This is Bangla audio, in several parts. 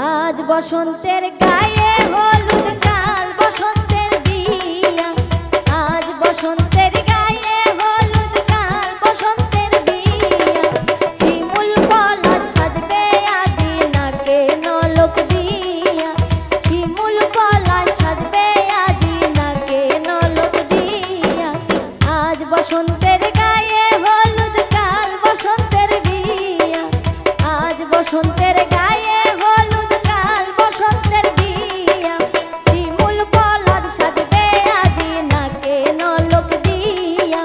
আজ বসন্তের গায়ে হলুদ কাল বসন্তের বিয়া, আজ বসন্তের গায়ে হলুদ কাল বসন্তের বিয়া। শিমুল পলাশ সাজবে আজি নাকে নলক দিয়া, শিমুল পলাশ সাজবে আজি নাকে নলক দিয়া। আজ বসন্তের গায়ে হলুদ কাল বসন্তের বিয়া, আজ বসন্তের গায়ে হলুদ কাল বসন্তের বিয়া। শিমুল পলাশ সাজবে আজি নাকে নলক দিয়া,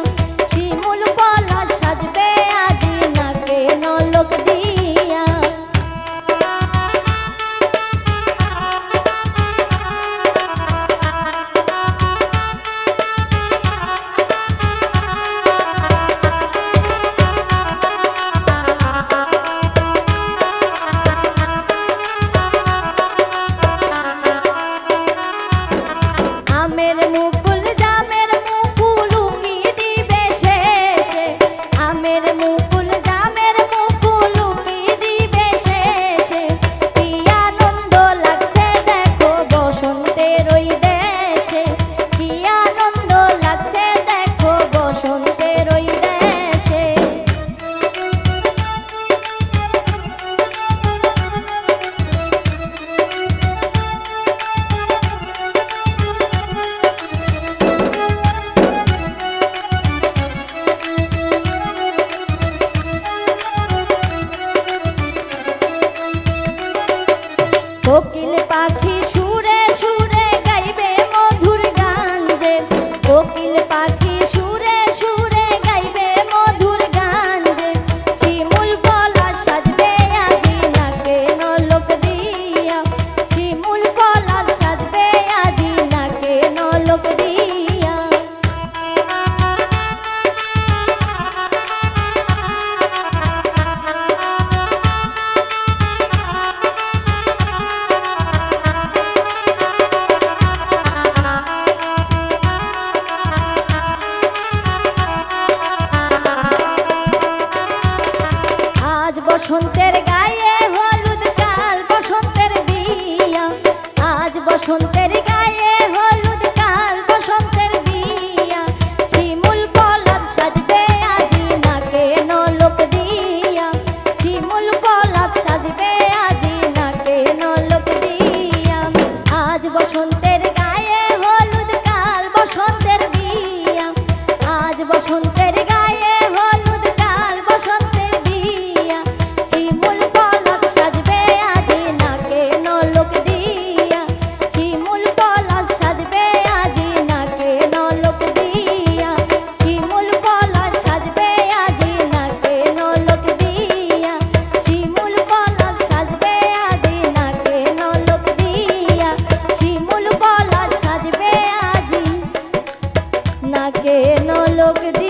শিমুল পলাশ সাজবে আজি নাকে নলক দিয়া। আমের মুকুল জামের মুকুল উকি দিবে শেষে, আমের মুকুল জামের মুকুল উকি দিবে শেষে। কি আনন্দ লাগছে দেখো বসন্তের ওই দেশে, কি আনন্দ লাগছে দেখো বসন্তের ওই দেশে। কোকিল পাখি সুরে সুরে গাইবে মধুর গান যে, কোকিল পাখি সুরে সুরে গাইবে মধুর গান যে। শিমুল পলাশ সাজবে আজি নাকে নলক দিয়া, শিমুল পলাশ সাজবে আজি নাকে নলক দিয়া। আজ বসন্তের গায়ে হলুদ কাল বসন্তের বিয়া, আজ বসন্তের গায়ে হলুদ কাল বসন্তের বিয়া। শিমুল পলাশ সাজবে আজি নাকে নলক দিয়া, শিমুল পলাশ সাজবে আজি নাকে নলক দিয়া। আজ বসন্তের গায়ে হলুদ কাল বসন্তের বিয়া, আজ বসন্তের গায়ে হলুদ কাল বসন্তের বিয়া। শিমুল পলাশ সাজবে আজি নাকে নলক দিয়া, শিমুল পলাশ সাজবে আজি নাকে নলক দিয়া, শিমুল পলাশ সাজবে আজি নাকে নলক দিয়া, শিমুল পলাশ সাজবে আজি নাকে নলক দিয়া, শিমুল পলাশ সাজবে আজি নাকে নলক দিয়া।